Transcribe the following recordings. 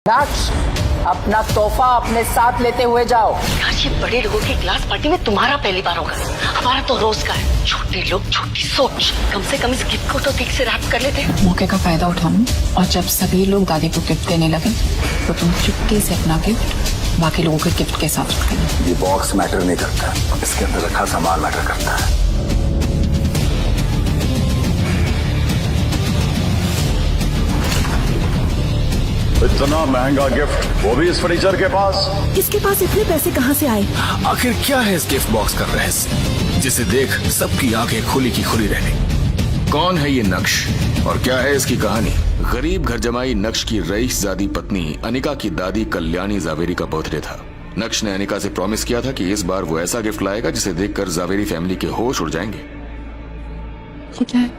नक्श, अपना तोहफा अपने साथ लेते हुए जाओ। यार ये बड़े लोगों की क्लास पार्टी में तुम्हारा पहली बार होगा, हमारा तो रोज का है। छोटे लोग छोटी सोच, कम से कम इस गिफ्ट को तो ठीक से रैप कर लेते। मौके का फायदा उठाऊं और जब सभी लोग दादी को गिफ्ट देने लगे तो तुम चुपके से अपना गिफ्ट बाकी लोगों के गिफ्ट के साथ रख देना। ये बॉक्स मैटर नहीं करता, इसके अंदर रखा सामान मैटर करता है। इतना महंगा गिफ्ट, वो भी इस फर्नीचर के पास। इसके पास इतने पैसे कहाँ से आए? आखिर क्या है इस गिफ्ट बॉक्स का रहस्य, जिसे देख सबकी आंखें खुली की खुली रहने? कौन है ये नक्श और क्या है इसकी कहानी? गरीब घर जमाई नक्श की रईसजादी पत्नी अनिका की दादी कल्याणी जावेरी का बर्थडे था। नक्श ने अनिका से प्रॉमिस किया था कि इस बार वो ऐसा गिफ्ट लाएगा जिसे देखकर जावेरी फैमिली के होश उड़ जाएंगे। ये क्या है?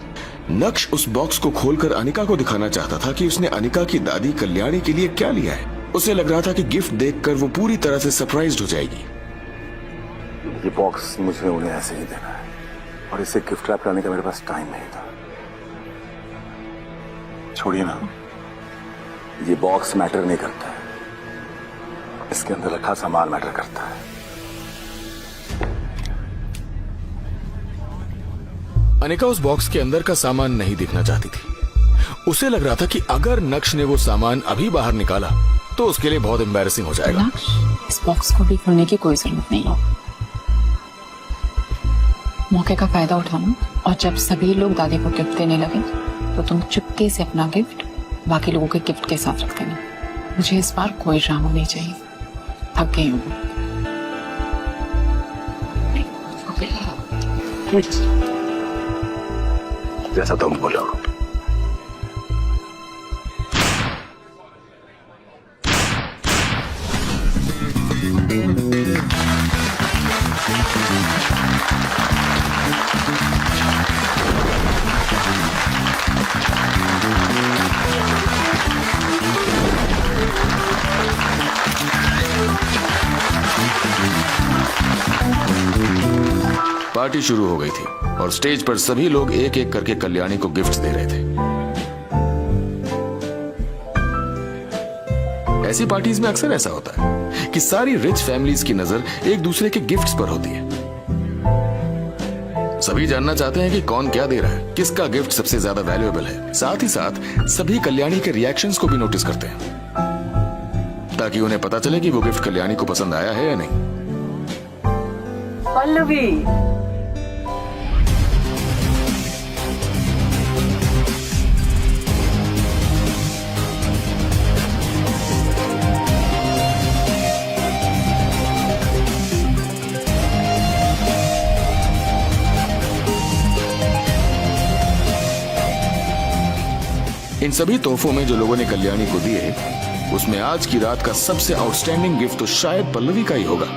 नक्श उस बॉक्स को खोलकर अनिका को दिखाना चाहता था कि उसने अनिका की दादी कल्याणी के लिए क्या लिया है। उसे लग रहा था कि गिफ्ट देखकर वो पूरी तरह से सरप्राइज्ड हो जाएगी। ये बॉक्स मुझे उन्हें ऐसे ही देना है और इसे गिफ्ट रैप करने का मेरे पास टाइम नहीं था। छोड़िए ना, ये बॉक्स मैटर नहीं करता है, इसके अंदर रखा सामान मैटर करता है। अनिका उस बॉक्स के अंदर का सामान नहीं देखना चाहती थी। उसे लग रहा था कि अगर नक्श ने वो सामान अभी बाहर निकाला तो उसके लिए बहुत एम्बैरेसिंग हो जाएगा। नक्श, इस बॉक्स को भी खोलने की कोई जरूरत नहीं है। मौके का फायदा उठाऊं और जब सभी लोग दादी को गिफ्ट देने लगे तो तुम चुपके से अपना गिफ्ट बाकी लोगों के गिफ्ट के साथ रख देना। मुझे इस बार कोई ड्रामा नहीं चाहिए, थक गई हूँ। जैसा तुम बोलो। पार्टी शुरू हो गई थी और स्टेज पर सभी लोग एक एक करके कल्याणी को गिफ्ट्स दे रहे थे। ऐसी पार्टीज में अक्सर ऐसा होता है कि सारी रिच फैमिलीज की नजर एक दूसरे के गिफ्ट्स पर होती है। सभी जानना चाहते हैं कि कौन क्या दे रहा है, किसका गिफ्ट सबसे ज्यादा वैल्यूएबल है। साथ ही साथ सभी कल्याणी के रिएक्शंस को भी नोटिस करते हैं ताकि उन्हें पता चले कि वो गिफ्ट कल्याणी को पसंद आया है या नहीं। पल्लवी, इन सभी तोहफों में जो लोगों ने कल्याणी को दिए, उसमें आज की रात का सबसे आउटस्टैंडिंग गिफ्ट तो शायद पल्लवी का ही होगा,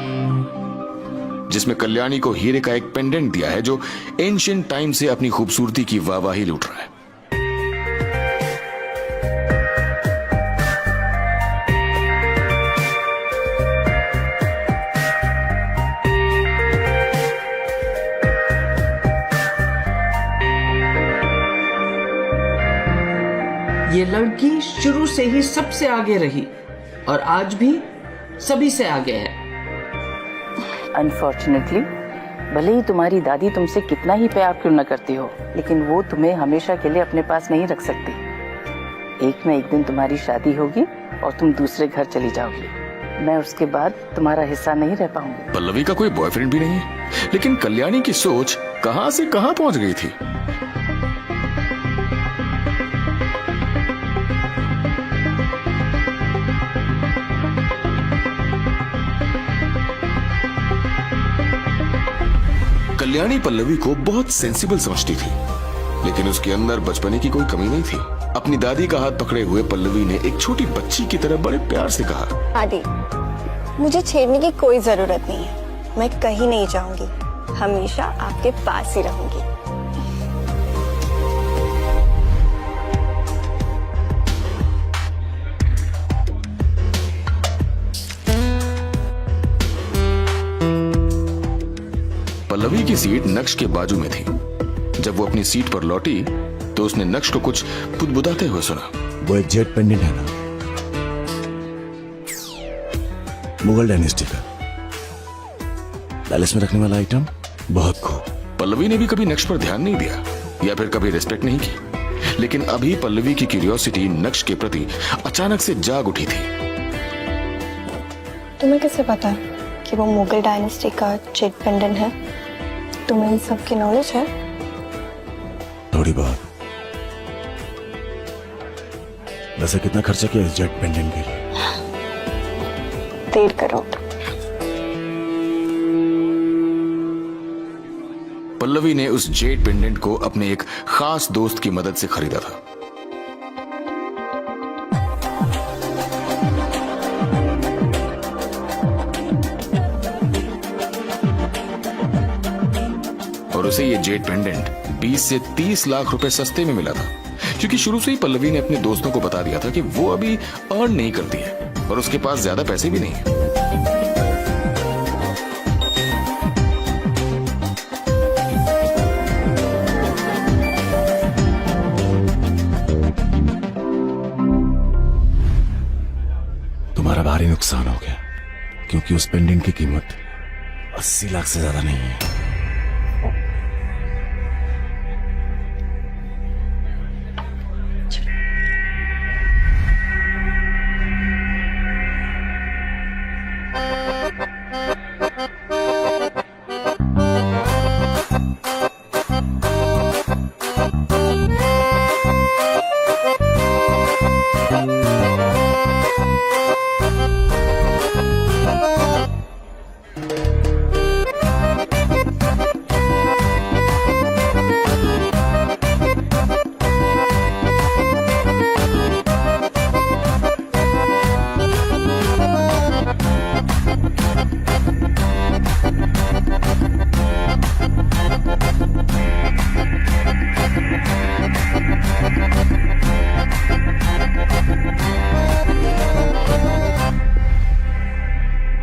जिसमें कल्याणी को हीरे का एक पेंडेंट दिया है जो एंशिएंट टाइम से अपनी खूबसूरती की वाहवाही लूट रहा है। ये लड़की शुरू से ही सबसे आगे रही और आज भी सभी से आगे है। अनफॉर्चुनेटली, भले ही तुम्हारी दादी तुमसे कितना ही प्यार क्यों न करती हो, लेकिन वो तुम्हें हमेशा के लिए अपने पास नहीं रख सकती। एक न एक दिन तुम्हारी शादी होगी और तुम दूसरे घर चली जाओगी। मैं उसके बाद तुम्हारा हिस्सा नहीं रह पाऊंगी। पल्लवी का कोई बॉयफ्रेंड भी नहीं है, लेकिन कल्याणी की सोच कहां से कहां पहुंच गई थी। कल्याणी पल्लवी को बहुत सेंसिबल समझती थी, लेकिन उसके अंदर बचपने की कोई कमी नहीं थी। अपनी दादी का हाथ पकड़े हुए पल्लवी ने एक छोटी बच्ची की तरह बड़े प्यार से कहा, दादी, मुझे छेड़ने की कोई जरूरत नहीं है। मैं कहीं नहीं जाऊंगी, हमेशा आपके पास ही रहूंगी। पल्लवी की सीट नक्श के बाजू में थी। जब वो अपनी सीट पर लौटी तो उसने नक्श को कुछ बुदबुदाते हुए सुना। वो एक जेट पेंडेंट है ना, मुगल डायनेस्टी का पैलेस में रखने वाला आइटम, बहुत खूब। पल्लवी ने भी कभी नक्श पर ध्यान नहीं दिया या फिर कभी रिस्पेक्ट नहीं की, लेकिन अभी पल्लवी की क्यूरियोसिटी नक्श के प्रति अचानक से जाग उठी थी। तुम्हें कैसे पता कि वो मुगल डायनेस्टी का जेड पेंडेंट है? तुम्हें इन सब की नॉलेज है? थोड़ी बहुत। वैसे कितना खर्चा किया इस जेट पेंडेंट के लिए? 1.5 करोड़। पल्लवी ने उस जेड पेंडेंट को अपने एक खास दोस्त की मदद से खरीदा था। और उसे ये जेड पेंडेंट 20 से 30 लाख रुपए सस्ते में मिला था, क्योंकि शुरू से ही पल्लवी ने अपने दोस्तों को बता दिया था कि वो अभी अर्न नहीं करती है और उसके पास ज्यादा पैसे भी नहीं है। तुम्हारा भारी नुकसान हो गया, क्योंकि उस पेंडेंट की कीमत 80 लाख से ज्यादा नहीं है।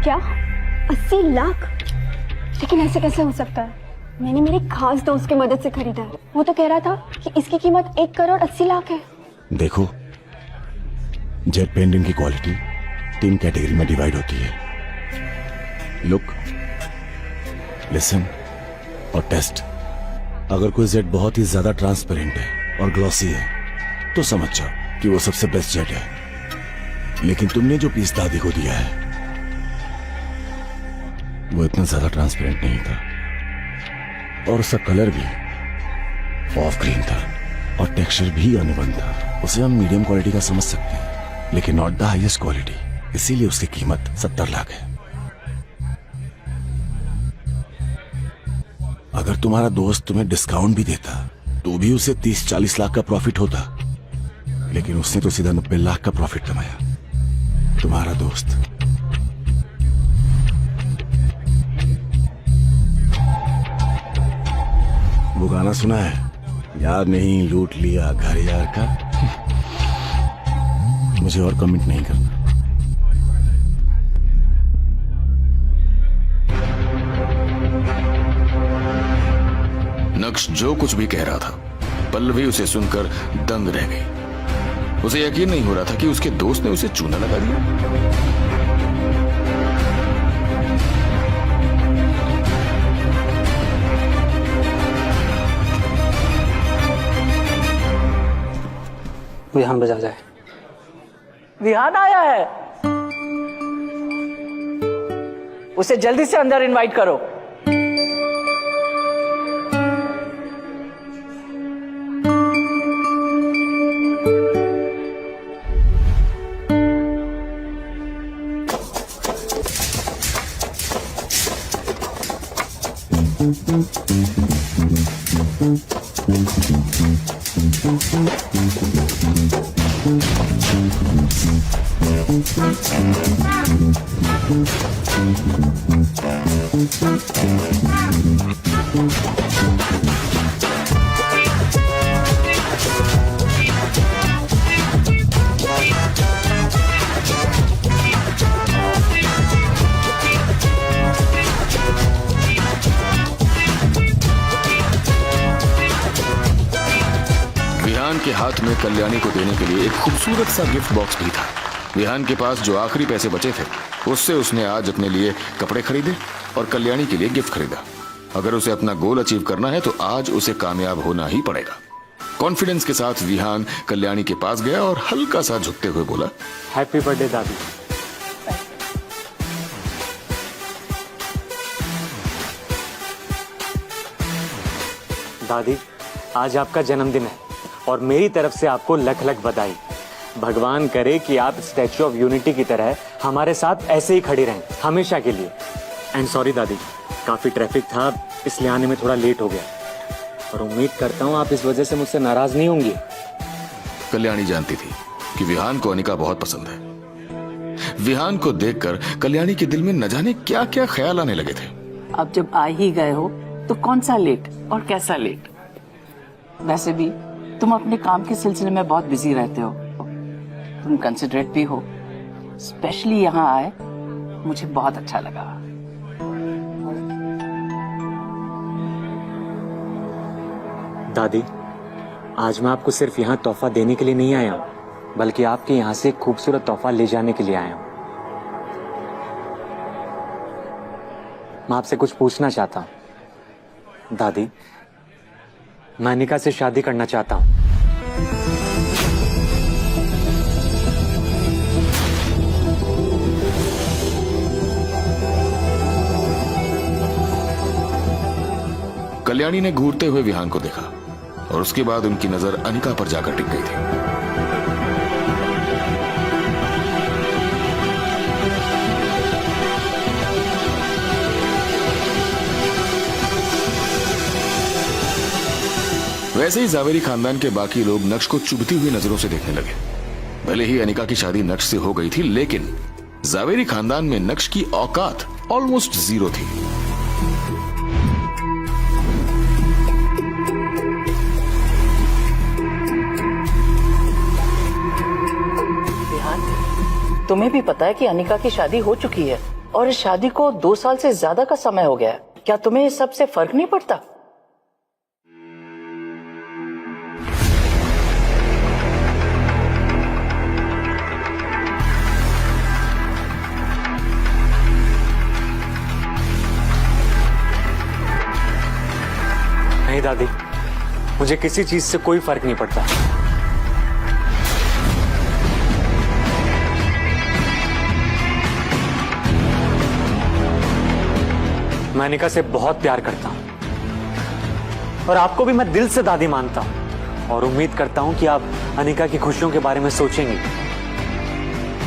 क्या 80 लाख? लेकिन ऐसे कैसे हो सकता है? मैंने मेरे खास दोस्त की मदद से खरीदा है। वो तो कह रहा था कि इसकी कीमत 1 करोड़ 80 लाख है। देखो, जेट पेंडेंट की क्वालिटी 3 कैटेगरी में डिवाइड होती है: लुक, लिसन और टेस्ट। अगर कोई जेट बहुत ही ज्यादा ट्रांसपेरेंट है और ग्लॉसी है तो समझ जाओ कि वो सबसे बेस्ट जेट है। लेकिन तुमने जो पीस दादी को दिया है वो इतना ज्यादा ट्रांसपेरेंट नहीं था, और उसका कलर भी ऑफ ग्रीन था और टेक्सचर भी अनइवन था। उसे हम मीडियम क्वालिटी का समझ सकते हैं, लेकिन नॉट द हाईएस्ट क्वालिटी। इसीलिए उसकी कीमत 70 लाख है। अगर तुम्हारा दोस्त तुम्हें डिस्काउंट भी देता तो भी उसे 30-40 लाख का प्रॉफिट होता, लेकिन उसने तो सीधा 90 लाख का प्रॉफिट कमाया। तुम्हारा दोस्त। वो गाना सुना है, यार नहीं लूट लिया घर यार का? मुझे और कमेंट नहीं करना। नक्श जो कुछ भी कह रहा था, पल्लवी उसे सुनकर दंग रह गई। उसे यकीन नहीं हो रहा था कि उसके दोस्त ने उसे चूना लगा दिया। विहान बजा जाए। विहान आया है, उसे जल्दी से अंदर इनवाइट करो। विहान के हाथ में कल्याणी को देने के लिए एक खूबसूरत सा गिफ्ट बॉक्स भी था। विहान के पास जो आखिरी पैसे बचे थे उससे उसने आज अपने लिए कपड़े खरीदे और कल्याणी के लिए गिफ्ट खरीदा। अगर उसे अपना गोल अचीव करना है तो आज उसे कामयाब होना ही पड़ेगा। कॉन्फिडेंस के साथ विहान कल्याणी के पास गया और हल्का सा झुकते हुए बोला, हैप्पी बर्थडे दादी। दादी, आज आपका जन्मदिन है और मेरी तरफ से आपको लख लख बधाई। भगवान करे कि आप स्टैच्यू ऑफ यूनिटी की तरह हमारे साथ ऐसे ही खड़ी रहें हमेशा के लिए। एंड सॉरी दादी, काफी ट्रैफिक था इसलिए आने में थोड़ा लेट हो गया, और उम्मीद करता हूँ आप इस वजह से मुझसे नाराज नहीं होंगी। कल्याणी जानती थी कि विहान को अनिका बहुत पसंद है। विहान को देखकर कल्याणी के दिल में न जाने क्या क्या ख्याल आने लगे थे। अब जब आ ही गए हो तो कौन सा लेट और कैसा लेट। वैसे भी तुम अपने काम के सिलसिले में बहुत बिजी रहते हो, तुम कंसिडरेट भी हो। स्पेशली यहाँ आए मुझे बहुत अच्छा लगा। दादी, आज मैं आपको सिर्फ यहाँ तोहफा देने के लिए नहीं आया हूँ, बल्कि आपके यहाँ से एक खूबसूरत तोहफा ले जाने के लिए आया हूँ। मैं आपसे कुछ पूछना चाहता हूँ। दादी, मैं अनिका से शादी करना चाहता हूँ। कल्याणी ने घूरते हुए विहान को देखा और उसके बाद उनकी नजर अनिका पर जाकर टिक गई थी। वैसे ही जावेरी खानदान के बाकी लोग नक्श को चुभती हुई नजरों से देखने लगे। भले ही अनिका की शादी नक्श से हो गई थी, लेकिन जावेरी खानदान में नक्श की औकात ऑलमोस्ट जीरो थी। तुम्हें भी पता है कि अनिका की शादी हो चुकी है और इस शादी को 2 साल से ज्यादा का समय हो गया है। क्या तुम्हें इस सब से फर्क नहीं पड़ता? नहीं दादी, मुझे किसी चीज से कोई फर्क नहीं पड़ता। मैं अनिका से बहुत प्यार करता हूं और आपको भी मैं दिल से दादी मानता हूं, और उम्मीद करता हूं कि आप अनिका की खुशियों के बारे में सोचेंगी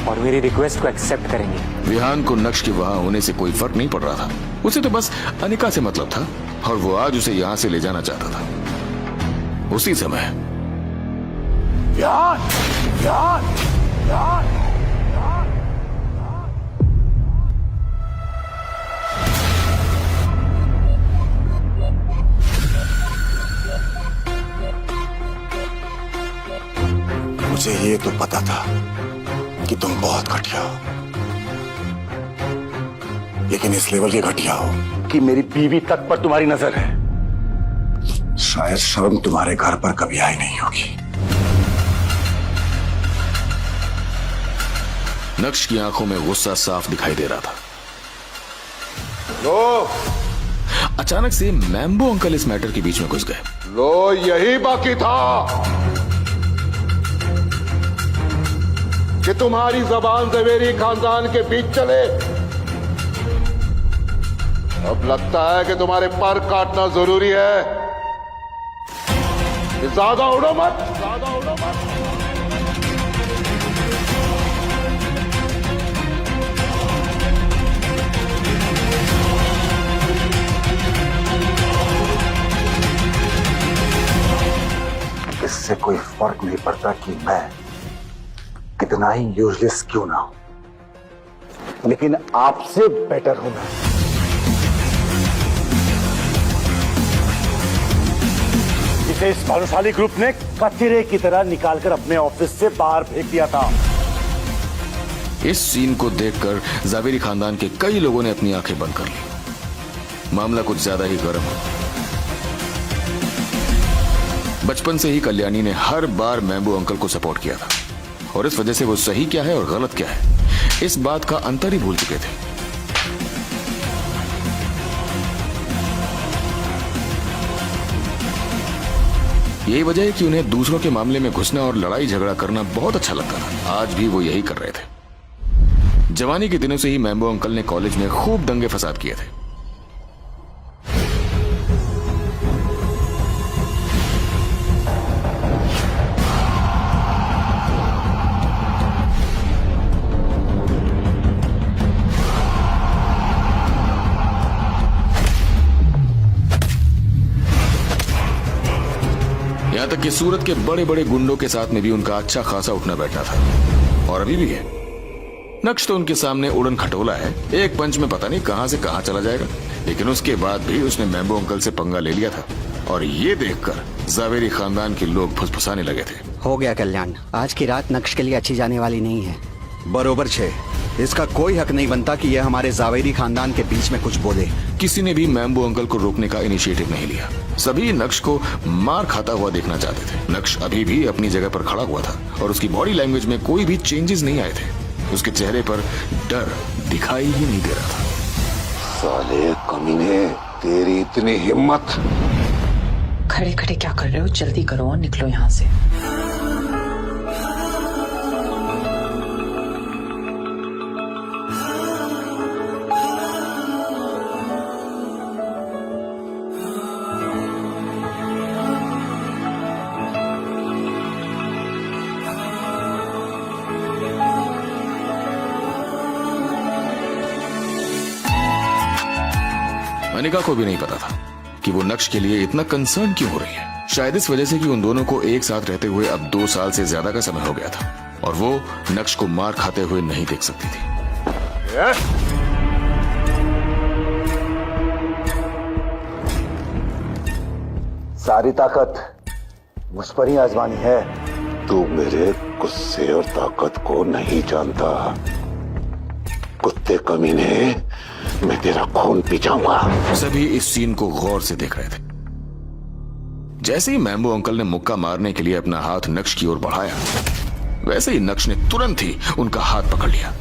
और मेरी रिक्वेस्ट को एक्सेप्ट करेंगे। विहान को नक्श के वहां होने से कोई फर्क नहीं पड़ रहा था। उसे तो बस अनिका से मतलब था और वो आज उसे यहां से ले जाना चाहता था। उसी समय विहान, विहान, विहान। मुझे ये तो पता था कि तुम बहुत घटिया हो, लेकिन इस लेवल के घटिया हो कि मेरी बीवी तक पर तुम्हारी नजर है। शायद शर्म तुम्हारे घर पर कभी आई नहीं होगी। नक्श की आंखों में गुस्सा साफ दिखाई दे रहा था। लो, अचानक से मैम्बो अंकल इस मैटर के बीच में घुस गए। लो, यही बाकी था कि तुम्हारी जबान ज़वेरी खानदान के बीच चले। अब लगता है कि तुम्हारे पर काटना जरूरी है। ज्यादा उड़ो मत, ज्यादा उड़ो मत। इससे कोई फर्क नहीं पड़ता कि मैं कितना ही यूजलेस क्यों ना हो, लेकिन आपसे बेटर हूं मैं। इसे इस भानुशाली ग्रुप ने कचरे की तरह निकालकर अपने ऑफिस से बाहर फेंक दिया था। इस सीन को देखकर जावेरी खानदान के कई लोगों ने अपनी आंखें बंद कर ली। मामला कुछ ज्यादा ही गर्म है। बचपन से ही कल्याणी ने हर बार मैम्बो अंकल को सपोर्ट किया था और इस वजह से वो सही क्या है और गलत क्या है इस बात का अंतर ही भूल चुके थे। यही वजह है कि उन्हें दूसरों के मामले में घुसना और लड़ाई झगड़ा करना बहुत अच्छा लगता था। आज भी वो यही कर रहे थे। जवानी के दिनों से ही मैम्बो अंकल ने कॉलेज में खूब दंगे फसाद किए थे। यहां तक कि सूरत के बड़े बड़े गुंडों के साथ में भी उनका अच्छा खासा उठना बैठना था, और अभी भी है। नक्श तो उनके सामने उड़न खटोला है, एक पंच में पता नहीं कहां से कहां चला जाएगा। लेकिन उसके बाद भी उसने मैम्बो अंकल से पंगा ले लिया था, और ये देखकर जावेरी खानदान के लोग फुसफुसाने लगे थे। हो गया कल्याण, आज की रात नक्श के लिए अच्छी जाने वाली नहीं है। बरोबर छे, इसका कोई हक नहीं बनता कि यह हमारे जावेरी खानदान के बीच में कुछ बोले। किसी ने भी मैम्बो अंकल को रोकने का इनिशिएटिव नहीं लिया। सभी नक्श को मार खाता हुआ देखना चाहते थे। नक्श अभी भी अपनी जगह पर खड़ा हुआ था, और उसकी बॉडी लैंग्वेज में कोई भी चेंजेस नहीं आए थे। उसके चेहरे पर डर दिखाई ही नहीं दे रहा था। साले कमीने, तेरी इतनी हिम्मत! खड़े खड़े क्या कर रहे हो? जल्दी करो और निकलो यहाँ से। अनिका को भी नहीं पता था कि वो नक्श के लिए इतना कंसर्न क्यों हो रही है। शायद इस वजह से कि उन दोनों को एक साथ रहते हुए अब 2 साल से ज्यादा का समय हो गया था, और वो नक्श को मार खाते हुए नहीं देख सकती थी। सारी ताकत मुझ पर ही आजमानी है। तू मेरे गुस्से और ताकत को नहीं जानता। कुत्ते कमीने, मैं तेरा खून पी जाऊंगा। सभी इस सीन को गौर से देख रहे थे। जैसे ही मैम्बो अंकल ने मुक्का मारने के लिए अपना हाथ नक्श की ओर बढ़ाया, वैसे ही नक्श ने तुरंत ही उनका हाथ पकड़ लिया।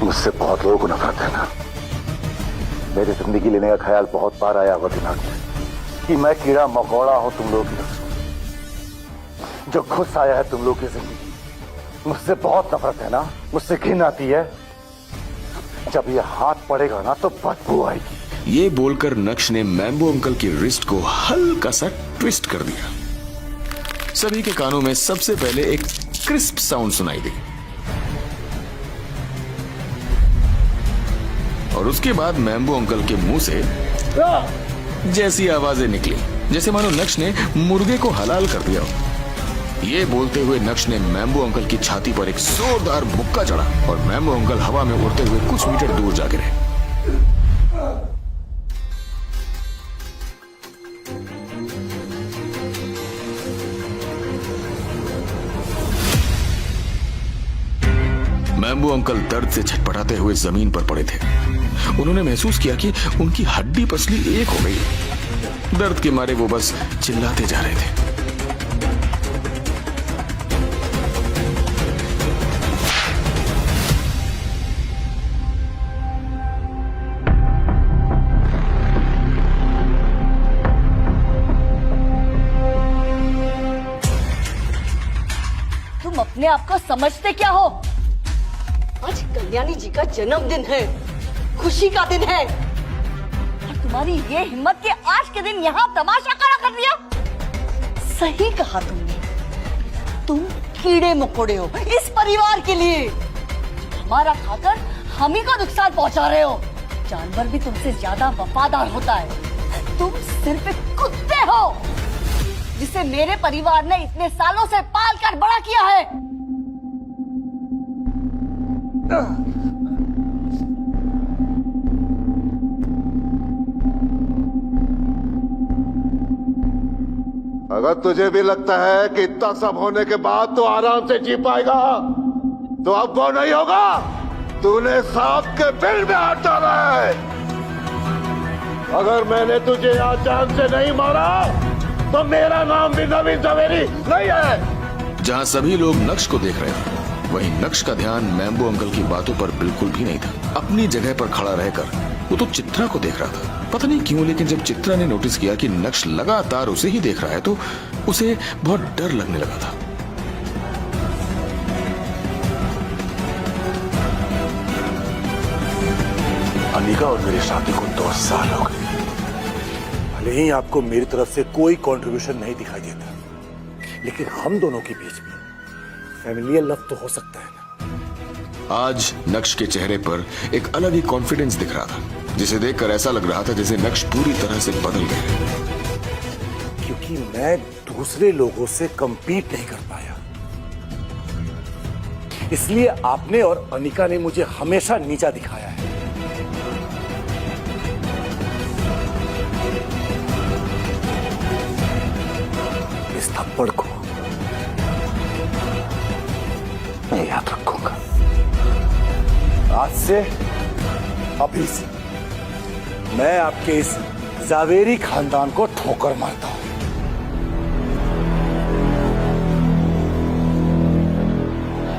मुझसे बहुत लोगों को नफरत है ना। मेरी जिंदगी लेने का ख्याल बहुत बार आया होगा दिमाग में कि मैं कीड़ा मकोड़ा हूं तुम लोगों की नस्ल। जो खुश आया है तुम लोगों की जिंदगी, मुझसे बहुत नफरत है ना, मुझसे घिन आती है। जब ये हाथ पड़ेगा ना तो बदबू आएगी। ये बोलकर नक्श ने मैम्बो अंकल की रिस्ट को हल्का सा ट्विस्ट कर दिया। सभी के कानों में सबसे पहले एक क्रिस्प साउंड सुनाई दी, और उसके बाद मैम्बो अंकल के मुंह से जैसी आवाजें निकली जैसे मानो नक्श ने मुर्गे को हलाल कर दिया हो। ये बोलते हुए नक्श ने मैम्बो अंकल की छाती पर एक जोरदार मुक्का चढ़ा, और मैम्बो अंकल हवा में उड़ते हुए कुछ मीटर दूर जा गिरे। मैम्बो अंकल दर्द से छटपटाते हुए जमीन पर पड़े थे। उन्होंने महसूस किया कि उनकी हड्डी पसली एक हो गई। दर्द के मारे वो बस चिल्लाते जा रहे थे। तुम अपने आप को समझते क्या हो? आज कल्याणी जी का जन्मदिन है, खुशी का दिन है, और तुम्हारी ये हिम्मत कि आज के दिन यहाँ तमाशा खड़ा कर दिया। सही कहा तुमने, तुम कीड़े मकोड़े हो इस परिवार के लिए। हमारा खाकर हम ही को नुकसान पहुंचा रहे हो। जानवर भी तुमसे ज्यादा वफादार होता है। तुम सिर्फ एक कुत्ते हो जिसे मेरे परिवार ने इतने सालों से पाल कर बड़ा किया है। अगर तुझे भी लगता है कि इतना सब होने के बाद तो आराम से जी पाएगा, तो अब वो नहीं होगा। तूने सांप के बिल में हाथ डाला है। अगर मैंने तुझे आज जान से नहीं मारा तो मेरा नाम भी नवीन जावेरी नहीं है। जहां सभी लोग नक्श को देख रहे थे, वहीं नक्श का ध्यान मैम्बो अंकल की बातों पर बिल्कुल भी नहीं था। अपनी जगह पर खड़ा रहकर वो तो चित्रा को देख रहा था। पता नहीं क्यों, लेकिन जब चित्रा ने नोटिस किया कि नक्श लगातार उसे ही देख रहा है तो उसे बहुत डर लगने लगा था। अनिका और मेरी शादी को 2 साल हो गए। भले ही आपको मेरी तरफ से कोई कंट्रीब्यूशन नहीं दिखाई देता, लेकिन हम दोनों के बीच में फैमिलियल लव तो हो सकता है ना। आज नक्श के चेहरे पर एक अलग ही कॉन्फिडेंस दिख रहा था, जिसे देखकर ऐसा लग रहा था जैसे नक्श पूरी तरह से बदल गए। क्योंकि मैं दूसरे लोगों से कंपीट नहीं कर पाया, इसलिए आपने और अनिका ने मुझे हमेशा नीचा दिखाया है। इस थप्पड़ को मैं याद रखूंगा। आज से, अभी से मैं आपके इस जावेरी खानदान को ठोकर मारता हूं।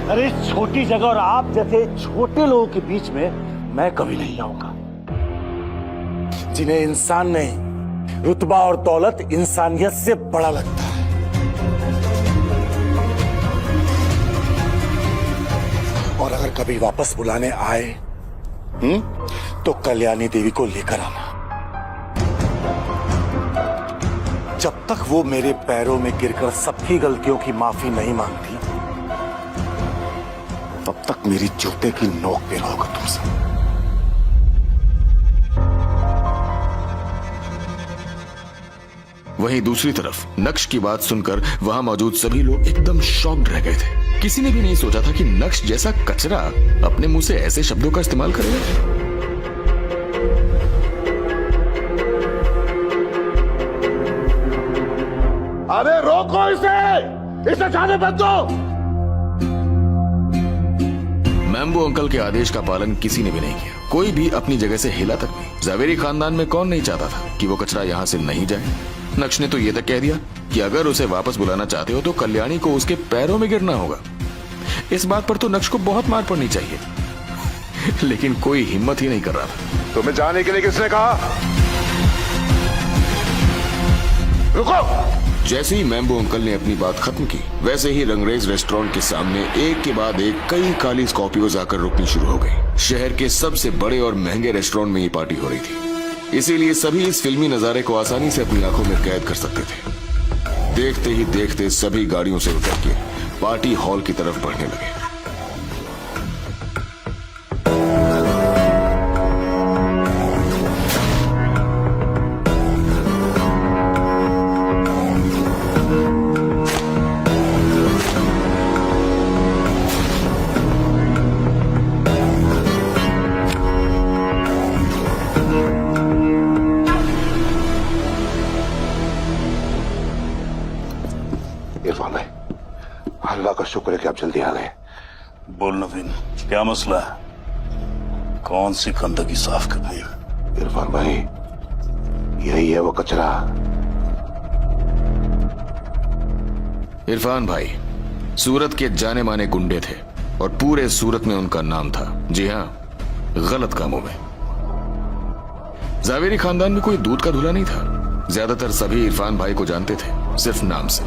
अरे इस छोटी जगह और आप जैसे छोटे लोगों के बीच में मैं कभी नहीं आऊंगा, जिन्हें इंसान नहीं, रुतबा और दौलत इंसानियत से बड़ा लगता है। और अगर कभी वापस बुलाने आए तो कल्याणी देवी को लेकर आना। जब तक वो मेरे पैरों में गिरकर सबकी गलतियों की माफी नहीं मांगती, तब तक मेरी जूते की नोक पे रहोगा तुमसे। वहीं दूसरी तरफ नक्श की बात सुनकर वहां मौजूद सभी लोग एकदम शॉक्ड रह गए थे। किसी ने भी नहीं सोचा था कि नक्श जैसा कचरा अपने मुंह से ऐसे शब्दों का इस्तेमाल करेगा। अरे रोको इसे जाने मत दो। मैम्बो अंकल के आदेश का पालन किसी ने भी नहीं किया। कोई भी अपनी जगह से हिला तक नहीं। जावेरी खानदान में कौन नहीं चाहता था कि वो कचरा यहाँ से नहीं जाए। नक्श ने तो ये तक कह दिया कि अगर उसे वापस बुलाना चाहते हो तो कल्याणी को उसके पैरों में गिरना होगा। इस बात पर तो नक्श को बहुत मार पड़नी चाहिए, लेकिन कोई हिम्मत ही नहीं कर रहा था। तुम्हें जाने के लिए किसने कहा? रुको। जैसे ही मैम्बो अंकल ने अपनी बात खत्म की, वैसे ही रंगरेज रेस्टोरेंट के सामने एक के बाद एक कई काली स्कॉर्पियोज आकर रुकनी शुरू हो गई। शहर के सबसे बड़े और महंगे रेस्टोरेंट में ये पार्टी हो रही थी, इसीलिए सभी इस फिल्मी नजारे को आसानी से अपनी आंखों में कैद कर सकते थे। देखते ही देखते सभी गाड़ियों से उतर के पार्टी हॉल की तरफ बढ़ने लगे। इरफान भाई, अल्लाह का शुक्र है कि आप जल्दी आ गए। बोल नवीन, क्या मसला है? कौन सी गंदगी साफ करनी है? इरफान भाई, यही है वो कचरा। इरफान भाई सूरत के जाने माने गुंडे थे और पूरे सूरत में उनका नाम था। जी हाँ, गलत कामों में। जावेरी खानदान में कोई दूध का धुला नहीं था। ज्यादातर सभी इरफान भाई को जानते थे, सिर्फ नाम से।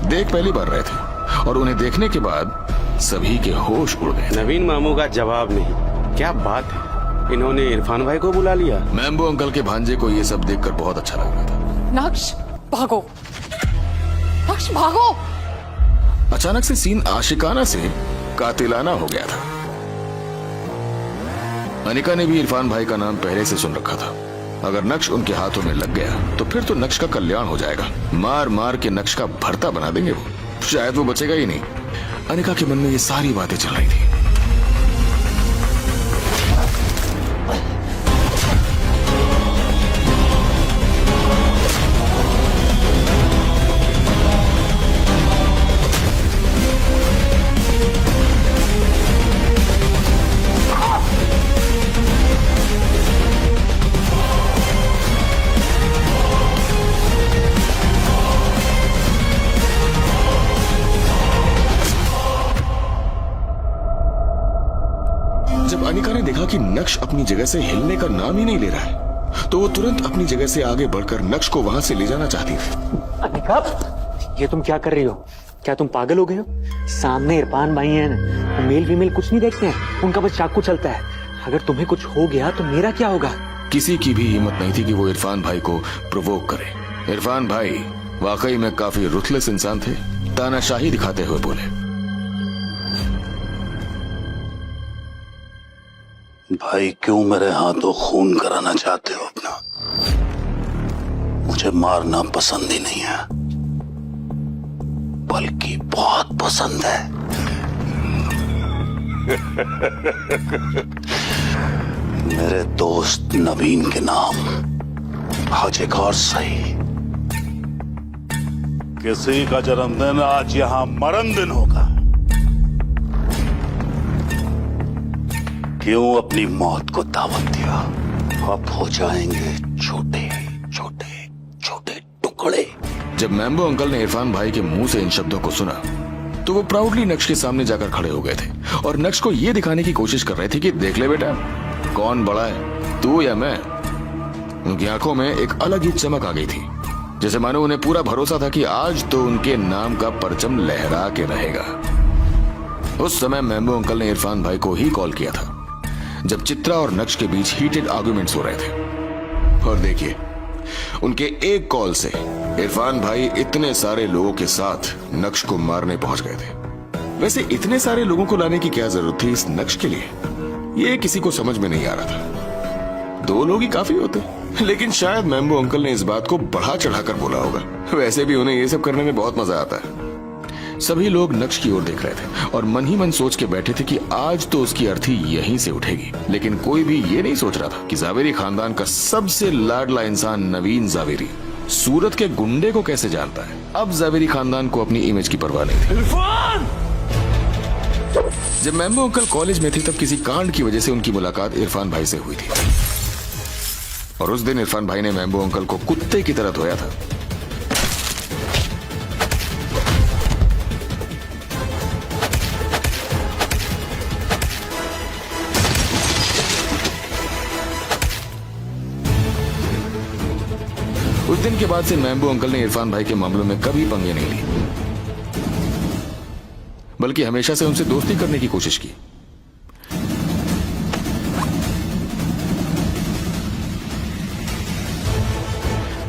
देख पहली बार रहे थे और उन्हें देखने के बाद सभी के होश उड़ गए। नवीन मामू का जवाब नहीं। क्या बात है, इन्होंने इरफान भाई को बुला लिया। मैम्बो अंकल के भांजे को ये सब देखकर बहुत अच्छा लग रहा था। नक्श भागो, नक्श भागो। अचानक से सीन आशिकाना से कातिलाना हो गया था। अनिका ने भी इरफान भाई का नाम पहले से सुन रखा था। अगर नक्श उनके हाथों में लग गया तो फिर तो नक्श का कल्याण हो जाएगा। मार मार के नक्श का भरता बना देंगे वो, शायद वो बचेगा ही नहीं। अनिका के मन में ये सारी बातें चल रही थी। अनिका ने देखा कि नक्श अपनी जगह से हिलने का नाम ही नहीं ले रहा है, तो वो तुरंत अपनी जगह से आगे बढ़कर नक्श को वहां से ले जाना चाहती थी। अनिका, ये तुम क्या कर रही हो? क्या तुम पागल हो गए हो? सामने इरफान भाई हैं, वो मेल फीमेल कुछ नहीं देखते हैं, उनका बस चाकू चलता है। अगर तुम्हें कुछ हो गया तो मेरा क्या होगा? किसी की भी हिम्मत नहीं थी कि वो इरफान भाई को प्रोवोक करे। इरफान भाई वाकई में काफी रुथलेस इंसान थे। तानाशाही दिखाते हुए बोले, भाई क्यों मेरे हाथों खून कराना चाहते हो अपना? मुझे मारना पसंद ही नहीं है, बल्कि बहुत पसंद है। मेरे दोस्त नवीन के नाम आज एक और सही। किसी का जन्मदिन आज यहां मरण दिन होगा। क्यों अपनी मौत को दावत दिया? अब हो जाएंगे छोटे छोटे छोटे टुकड़े। जब मैम्बो अंकल ने इरफान भाई के मुंह से इन शब्दों को सुना तो वो प्राउडली नक्श के सामने जाकर खड़े हो गए थे और नक्श को ये दिखाने की कोशिश कर रहे थे कि देख ले बेटा, कौन बड़ा है, तू या मैं। उनकी आंखों में एक अलग ही चमक आ गई थी, जैसे मानो उन्हें पूरा भरोसा था कि आज तो उनके नाम का परचम लहरा के रहेगा। उस समय मैम्बो अंकल ने इरफान भाई को ही कॉल किया था जब चित्रा और नक्श के बीच हीटेड आर्गुमेंट्स हो रहे थे। और देखिए, उनके एक कॉल से इरफान भाई इतने सारे लोगों के साथ नक्श को मारने पहुंच गए थे। वैसे इतने सारे लोगों को लाने की क्या जरूरत थी इस नक्श के लिए, ये किसी को समझ में नहीं आ रहा था। 2 लोग ही काफी होते, लेकिन शायद मैम्बो अंकल ने इस बात को बढ़ा चढ़ाकर बोला होगा। वैसे भी उन्हें ये सब करने में बहुत मजा आता है। सभी लोग नक्श की ओर देख रहे थे और मन ही मन सोच के बैठे थे कि आज तो उसकी अर्थी यहीं से उठेगी। लेकिन कोई भी ये नहीं सोच रहा था कि जावेरी खानदान का सबसे लाडला इंसान नवीन जावेरी सूरत के गुंडे को कैसे जानता है। अब जावेरी खानदान को अपनी इमेज की परवाह नहीं थी। जब मैम्बो अंकल कॉलेज में थे तब किसी कांड की वजह से उनकी मुलाकात इरफान भाई से हुई थी और उस दिन इरफान भाई ने मैम्बो अंकल को कुत्ते की तरह धोया था। उस दिन के बाद से मैम्बो अंकल ने इरफान भाई के मामलों में कभी पंगे नहीं लिए, बल्कि हमेशा से उनसे दोस्ती करने की कोशिश की।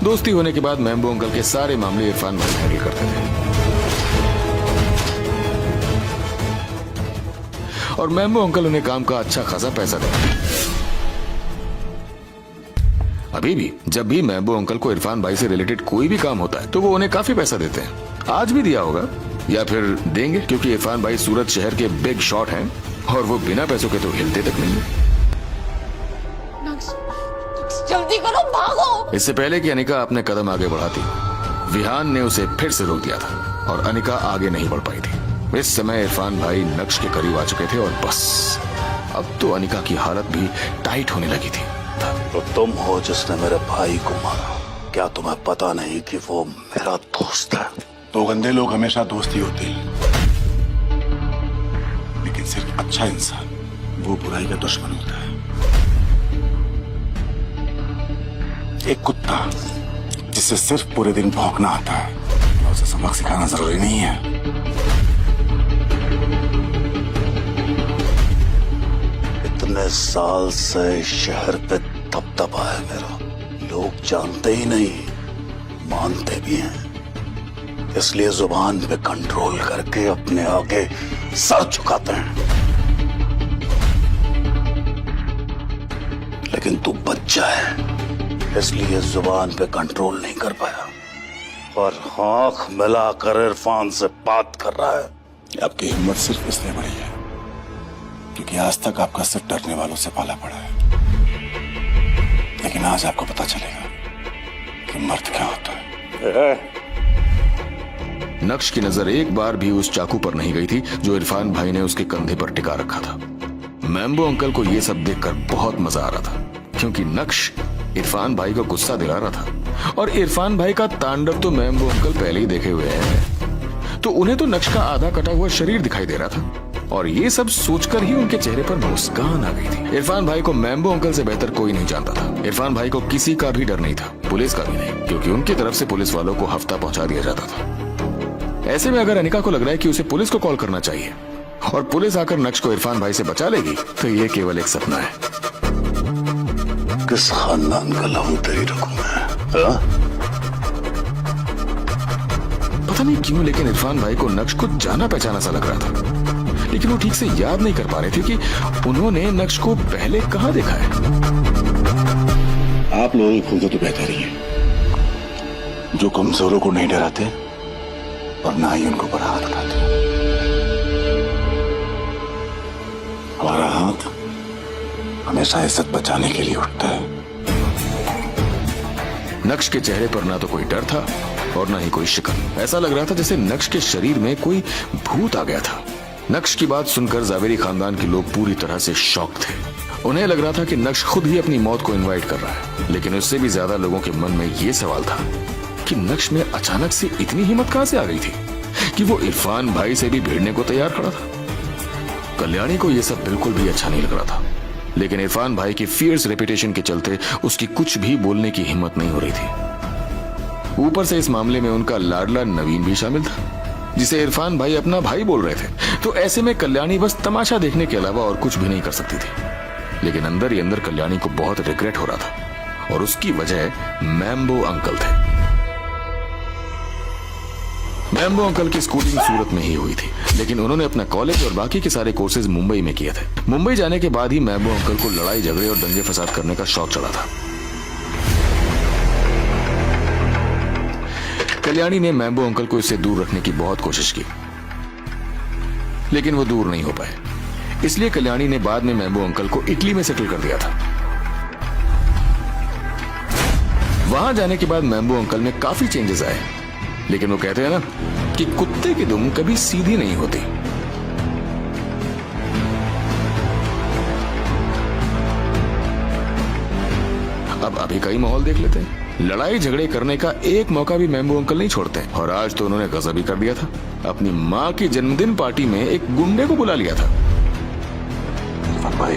दोस्ती होने के बाद मैम्बो अंकल के सारे मामले इरफान भाई हैंडल करते थे और मैम्बो अंकल उन्हें काम का अच्छा खासा पैसा देते। अभी भी जब भी मैम्बो अंकल को इरफान भाई से रिलेटेड कोई भी काम होता है तो वो उन्हें काफी पैसा देते हैं। आज भी दिया होगा या फिर देंगे, क्योंकि इरफान भाई सूरत शहर के बिग शॉट हैं और वो बिना पैसों के तो हिलते तक नहीं है। जल्दी करो, भागो। इससे पहले कि अनिका अपने कदम आगे बढ़ाती, विहान ने उसे फिर से रोक दिया था और अनिका आगे नहीं बढ़ पाई थी। इस समय इरफान भाई नक्श के करीब आ चुके थे और बस अब तो अनिका की हालत भी टाइट होने लगी थी। तो तुम हो जिसने मेरे भाई को मारा। क्या तुम्हें पता नहीं कि वो मेरा दोस्त है? 2 गंदे लोग हमेशा दोस्ती होते हैं, लेकिन सिर्फ अच्छा इंसान वो बुराई का दुश्मन होता है। एक कुत्ता जिससे सिर्फ पूरे दिन भौंकना आता है, उसे सबक सिखाना जरूरी नहीं है। इतने साल से शहर पे दबदबा है मेरा, लोग जानते ही नहीं, मानते भी हैं, इसलिए जुबान पे कंट्रोल करके अपने आगे सर झुकाते हैं। लेकिन तू बच्चा है, इसलिए जुबान पे कंट्रोल नहीं कर पाया और आंख मिलाकर इरफान से बात कर रहा है। आपकी हिम्मत सिर्फ इसलिए बढ़ी है क्योंकि आज तक आपका सिर्फ डरने वालों से पाला पड़ा है, लेकिन आज आपको पता चलेगा कि मर्द क्या होता है। नक्श की नजर एक बार भी उस चाकू पर नहीं गई थी जो इरफान भाई ने उसके कंधे पर टिका रखा था। मैम्बो अंकल को यह सब देखकर बहुत मजा आ रहा था, क्योंकि नक्श इरफान भाई को गुस्सा दिला रहा था और इरफान भाई का तांडव तो मैम्बो अंकल पहले ही देखे हुए हैं, तो उन्हें तो नक्श का आधा कटा हुआ शरीर दिखाई दे रहा था। और ये सब सोचकर ही उनके चेहरे पर मुस्कान आ गई थी। इरफान भाई को मैम्बो अंकल से बेहतर कोई नहीं जानता था। इरफान भाई को किसी का भी डर नहीं था, पुलिस का भी नहीं, क्योंकि उनकी तरफ से पुलिस वालों को हफ्ता पहुंचा दिया जाता था। ऐसे में अगर अनिका को लग रहा है कि उसे पुलिस को कॉल करना चाहिए और पुलिस आकर नक्श को इरफान भाई से बचा लेगी, तो ये केवल एक सपना है। किस खानदान का लहू तेरी रखूं मैं, हाँ? पता नहीं क्यों, लेकिन इरफान भाई को नक्श को जाना पहचाना सा लग रहा था, लेकिन वो ठीक से याद नहीं कर पा रहे थे कि उन्होंने नक्श को पहले कहाँ देखा है। आप लोगों की भूल तो बेहतर ही है, जो कमजोरों को नहीं डराते और ना ही उनको पर हाथ उठाते। हमारा हाथ हमेशा इज्जत बचाने के लिए उठता है। नक्श के चेहरे पर ना तो कोई डर था और ना ही कोई शिकन। ऐसा लग रहा था जैसे नक्श के शरीर में कोई भूत आ गया था। नक्श की बात सुनकर जावेरी खानदान के लोग पूरी तरह से शॉक थे। उन्हें लग रहा था कि नक्श खुद ही अपनी मौत को इनवाइट कर रहा है, लेकिन उससे भी ज्यादा लोगों के मन में यह सवाल था कि नक्श में अचानक से इतनी हिम्मत कहां से आ गई थी कि वो इरफान भाई से भी भिड़ने को तैयार खड़ा था। कल्याणी को यह सब बिल्कुल भी अच्छा नहीं लग रहा था, लेकिन इरफान भाई की फियर्स रेपुटेशन के चलते उसकी कुछ भी बोलने की हिम्मत नहीं हो रही थी। ऊपर से इस मामले में उनका लाडला नवीन भी शामिल था, जिसे इरफान भाई अपना भाई बोल रहे थे। तो ऐसे में कल्याणी बस तमाशा देखने के अलावा और कुछ भी नहीं कर सकती थी। लेकिन अंदर ही अंदर कल्याणी को बहुत रिग्रेट हो रहा था, और उसकी वजह मैम्बो अंकल थे। मैम्बो अंकल की स्कूलिंग सूरत में ही हुई थी, लेकिन उन्होंने अपना कॉलेज और बाकी के सारे कोर्सेज मुंबई में किए थे। मुंबई जाने के बाद ही मैम्बो अंकल को लड़ाई झगड़े और दंगे फसाद करने का शौक चढ़ा था। कल्याणी ने मैम्बो अंकल को इससे दूर रखने की बहुत कोशिश की, लेकिन वो दूर नहीं हो पाए। इसलिए कल्याणी ने बाद में मैम्बो अंकल को इटली में सेटल कर दिया था। वहां जाने के बाद मैम्बो अंकल में काफी चेंजेस आए, लेकिन वो कहते हैं ना कि कुत्ते की दुम कभी सीधी नहीं होती। अब अभी का ही माहौल देख लेते हैं। लड़ाई झगड़े करने का एक मौका भी मैम्बो अंकल नहीं छोड़ते, और आज तो उन्होंने गजब भी कर दिया था। अपनी माँ की जन्मदिन पार्टी में एक गुंडे को बुला लिया था। भाई,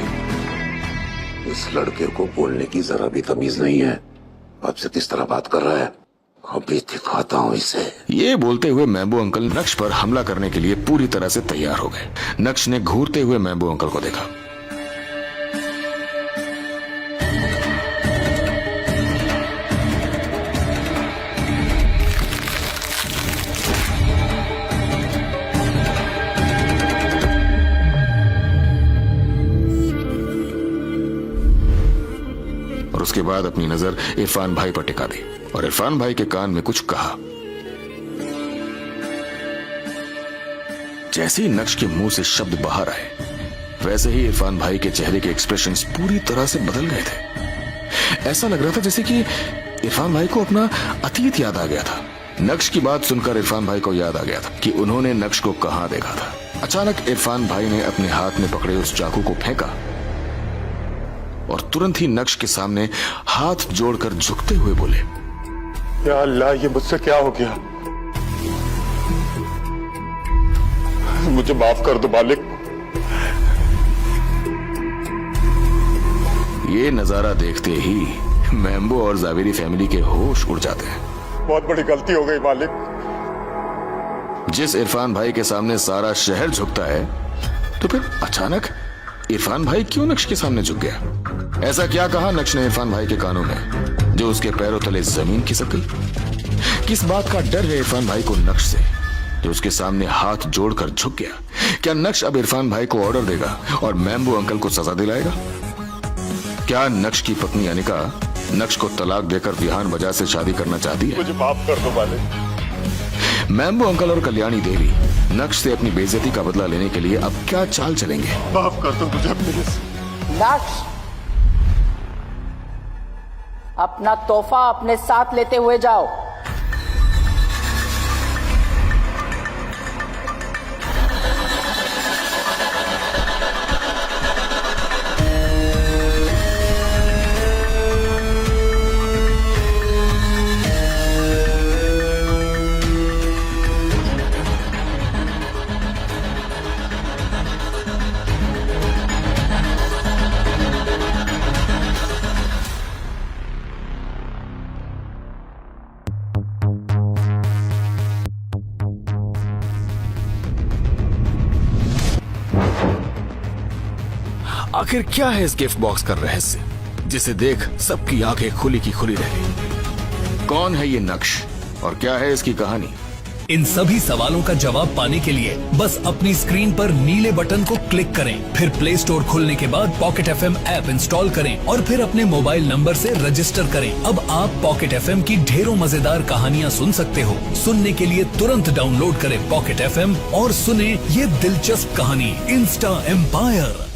इस लड़के को बोलने की जरा भी तमीज नहीं है। आपसे किस तरह बात कर रहा है, अभी दिखाता हूँ इसे। ये बोलते हुए मैम्बो अंकल नक्श पर हमला करने के लिए पूरी तरह से तैयार हो गए। नक्श ने घूरते हुए मैम्बो अंकल को देखा। और उसके बाद अपनी नजर इरफान भाई पर टिका दी और इरफान भाई के कान में कुछ कहा। जैसे ही नक्श के मुंह से शब्द बाहर आए, वैसे ही इरफान भाई के चेहरे के एक्सप्रेशंस पूरी तरह से बदल गए थे। ऐसा लग रहा था जैसे कि इरफान भाई को अपना अतीत याद आ गया था। नक्श की बात सुनकर इरफान भाई को याद आ गया था कि उन्होंने नक्श को कहां देखा था। अचानक इरफान भाई ने अपने हाथ में पकड़े उस चाकू को फेंका और तुरंत ही नक्श के सामने हाथ जोड़कर झुकते हुए बोले, या अल्लाह, ये मुझसे क्या हो गया? मुझे माफ कर दो मालिक। ये नजारा देखते ही मैम्बो और जावेरी फैमिली के होश उड़ जाते हैं। बहुत बड़ी गलती हो गई मालिक। जिस इरफान भाई के सामने सारा शहर झुकता है, तो फिर अचानक इरफान भाई क्यों नक्श के सामने झुक गया? ऐसा क्या कहा नक्श ने इरफान भाई के कानों में जो उसके पैरों तले जमीन खिसक गई? किस बात का डर है इरफान भाई को नक्श से, जो उसके सामने हाथ जोड़कर झुक गया? क्या नक्श अब इरफान भाई को ऑर्डर देगा और मैम्बो अंकल को सजा दिलाएगा? क्या नक्श की पत्नी अनिका नक्श को तलाक देकर विहान वजह से शादी करना चाहती है? मुझे माफ कर दो मालिक। मैम्बो अंकल और कल्याणी देवी नक्श से अपनी बेइज्जती का बदला लेने के लिए अब क्या चाल चलेंगे? माफ कर दो मुझे प्लीज। नक्श, अपना तोहफा अपने साथ लेते हुए जाओ। आखिर क्या है इस गिफ्ट बॉक्स का रहस्य जिसे देख सबकी आंखें खुली की खुली रह गई? कौन है ये नक्श और क्या है इसकी कहानी? इन सभी सवालों का जवाब पाने के लिए बस अपनी स्क्रीन पर नीले बटन को क्लिक करें, फिर प्ले स्टोर खुलने के बाद पॉकेट FM ऐप इंस्टॉल करें और फिर अपने मोबाइल नंबर से रजिस्टर करें। अब आप पॉकेट FM की ढेरों मजेदार कहानियाँ सुन सकते हो। सुनने के लिए तुरंत डाउनलोड करें पॉकेट FM और सुने ये दिलचस्प कहानी इंस्टा एम्पायर।